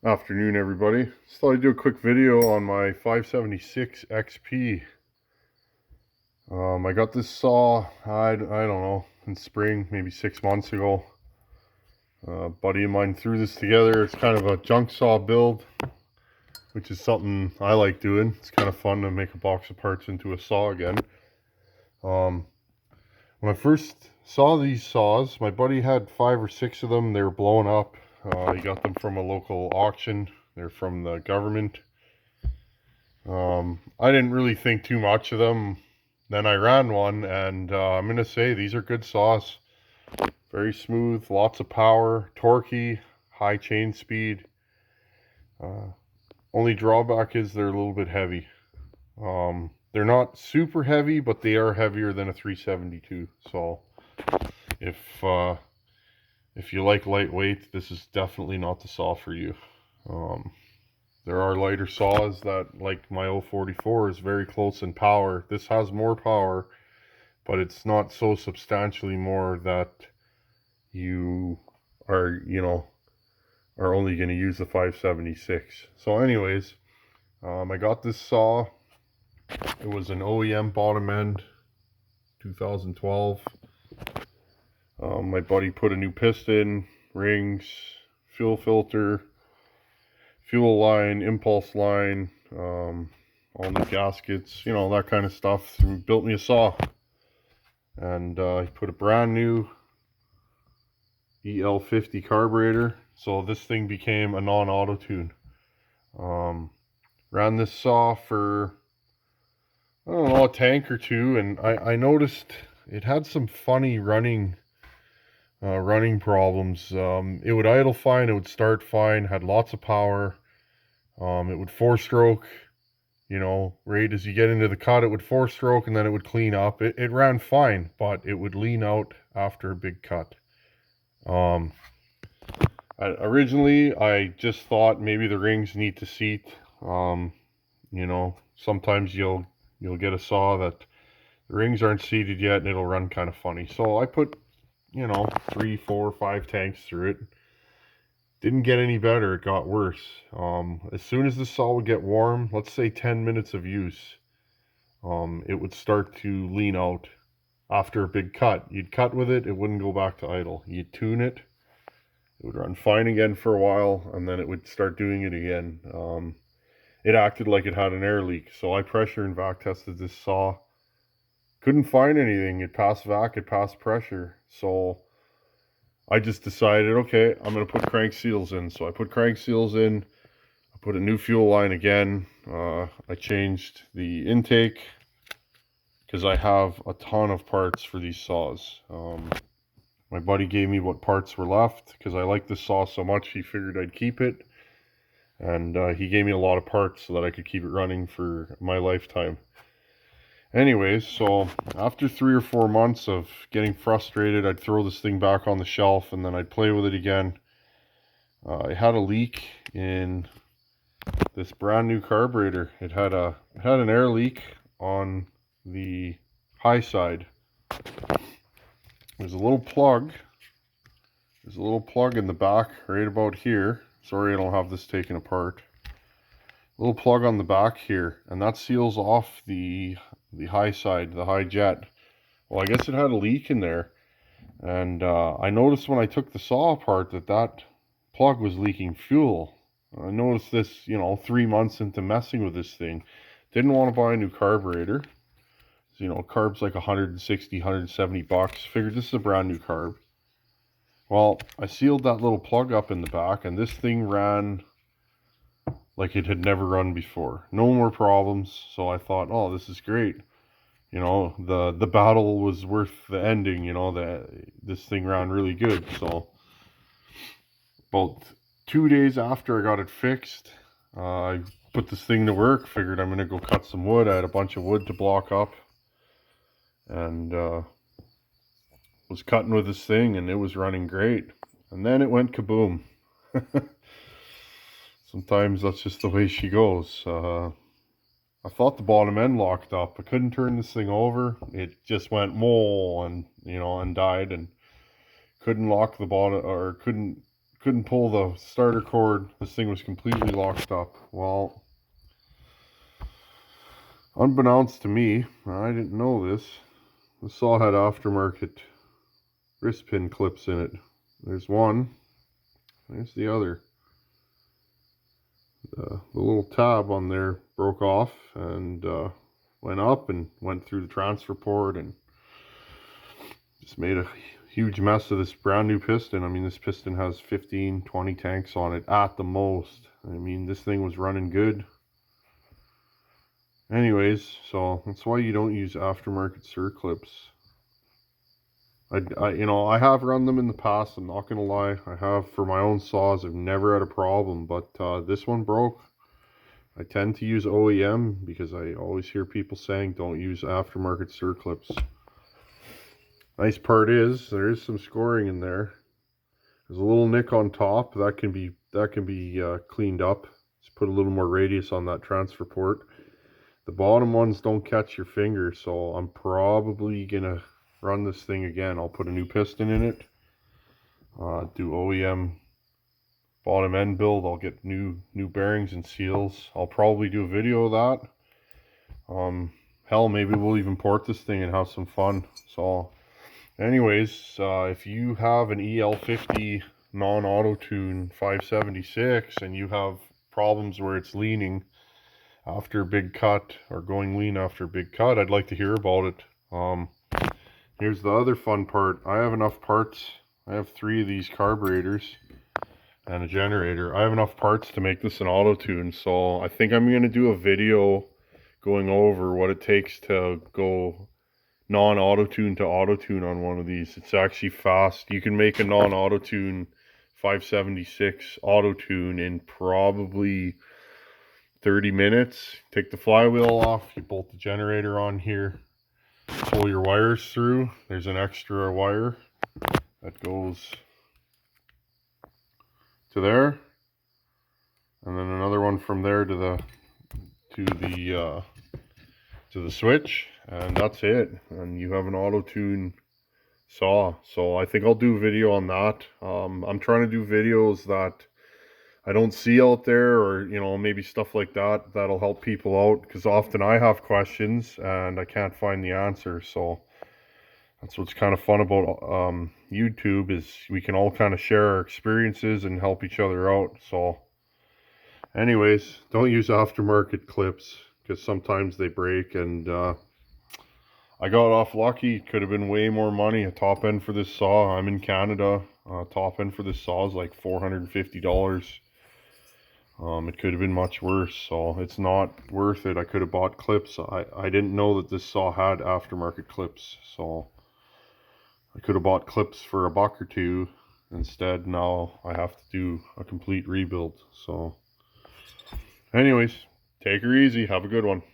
Afternoon, everybody. Just thought I'd do a quick video on my 576 XP. I got this saw, I don't know, in spring, maybe 6 months ago. A buddy of mine threw this together. It's kind of a junk saw build, which is something I like doing. It's kind of fun to make a box of parts into a saw again. When I first saw these saws, my buddy had 5 or 6 of them. They were blowing up. He got them from a local auction. They're from the government. I didn't really think too much of them. Then I ran one, and I'm going to say these are good saws. Very smooth, lots of power, torquey, high chain speed. Only drawback is they're a little bit heavy. They're not super heavy, but they are heavier than a 372. So if you like lightweight, this is definitely not the saw for you. There are lighter saws that, like my 044, is very close in power. This has more power, but it's not so substantially more that you are, are only going to use the 576. So anyways, I got this saw. It was an OEM bottom end, 2012. My buddy put a new piston, rings, fuel filter, fuel line, impulse line, all new gaskets, that kind of stuff. And built me a saw. And he put a brand new EL50 carburetor. So this thing became a non-auto tune. Ran this saw for, I don't know, a tank or two. And I noticed it had some funny running problems. It would idle fine, it would start fine, had lots of power. It would 4-stroke, right as you get into the cut, it would 4-stroke and then it would clean up. It ran fine, but it would lean out after a big cut. Originally, I just thought maybe the rings need to seat. Sometimes you'll get a saw that the rings aren't seated yet and it'll run kind of funny. So I put 3, 4, 5 tanks through it. Didn't get any better, it got worse. As soon as the saw would get warm, let's say 10 minutes of use, it would start to lean out after a big cut. You'd cut with it, it wouldn't go back to idle. You'd tune it, it would run fine again for a while, and then it would start doing it again. It acted like it had an air leak, so I pressure and vac tested this saw. Couldn't find anything. It passed vac, it passed pressure. So I just decided, okay, I'm going to put crank seals in. So I put crank seals in. I put a new fuel line again. I changed the intake because I have a ton of parts for these saws. My buddy gave me what parts were left because I like this saw so much, he figured I'd keep it. And he gave me a lot of parts so that I could keep it running for my lifetime. Anyways, so after 3 or 4 months of getting frustrated, I'd throw this thing back on the shelf and then I'd play with it again. It had a leak in this brand new carburetor. It had an air leak on the high side. There's a little plug. There's a little plug in the back right about here. Sorry I don't have this taken apart. Little plug on the back here, and that seals off the high side, the high jet. Well, I guess it had a leak in there, and I noticed when I took the saw apart that plug was leaking fuel. I noticed this, 3 months into messing with this thing. Didn't want to buy a new carburetor. Carb's like 160, 170 bucks. Figured this is a brand new carb. Well, I sealed that little plug up in the back, and this thing ran like it had never run before. No more problems. So I thought, oh, this is great. The battle was worth the ending. This thing ran really good. So about 2 days after I got it fixed, I put this thing to work. Figured I'm gonna go cut some wood. I had a bunch of wood to block up, and was cutting with this thing, and it was running great. And then it went kaboom. Sometimes that's just the way she goes. I thought the bottom end locked up. I couldn't turn this thing over. It just went mole and died, and couldn't lock the bottom, or couldn't couldn't pull the starter cord. This thing was completely locked up. Well, unbeknownst to me, I didn't know this. The saw had aftermarket wrist pin clips in it. There's one. There's the other. The little tab on there broke off and went up and went through the transfer port and just made a huge mess of this brand new piston. I mean, this piston has 15-20 tanks on it at the most. I mean, this thing was running good. Anyways, so that's why you don't use aftermarket circlips. I have run them in the past, I'm not gonna lie. I have for my own saws. I've never had a problem, but this one broke. I tend to use OEM because I always hear people saying don't use aftermarket circlips. Nice part is there is some scoring in there. There's a little nick on top that can be cleaned up. Just put a little more radius on that transfer port. The bottom ones don't catch your finger, so I'm probably gonna run this thing again. I'll put a new piston in it, do OEM bottom end build. I'll get new bearings and seals. I'll probably do a video of that. Hell, maybe we'll even port this thing and have some fun. So anyways, if you have an EL50 non-auto tune 576 and you have problems where it's leaning after a big cut or going lean after a big cut, I'd like to hear about it. Here's the other fun part. I have enough parts. I have 3 of these carburetors and a generator. I have enough parts to make this an auto tune, so I think I'm going to do a video going over what it takes to go non-auto tune to auto tune on one of these. It's actually fast. You can make a non-auto tune 576 auto tune in probably 30 minutes. Take the flywheel off, you bolt the generator on here, pull your wires through. There's an extra wire that goes to there, and then another one from there to the switch, and that's it, and you have an auto tune saw. So I think I'll do a video on that. I'm trying to do videos that I don't see out there, or maybe stuff like that that'll help people out, because often I have questions and I can't find the answer. So that's what's kind of fun about YouTube, is we can all kind of share our experiences and help each other out. So anyways, don't use aftermarket clips because sometimes they break, and I got off lucky. Could have been way more money. A top end for this saw, I'm in Canada, top end for this saw is like $450. It could have been much worse, so it's not worth it. I could have bought clips. I didn't know that this saw had aftermarket clips, so I could have bought clips for $1 or $2. Instead, now I have to do a complete rebuild. So anyways, take her easy. Have a good one.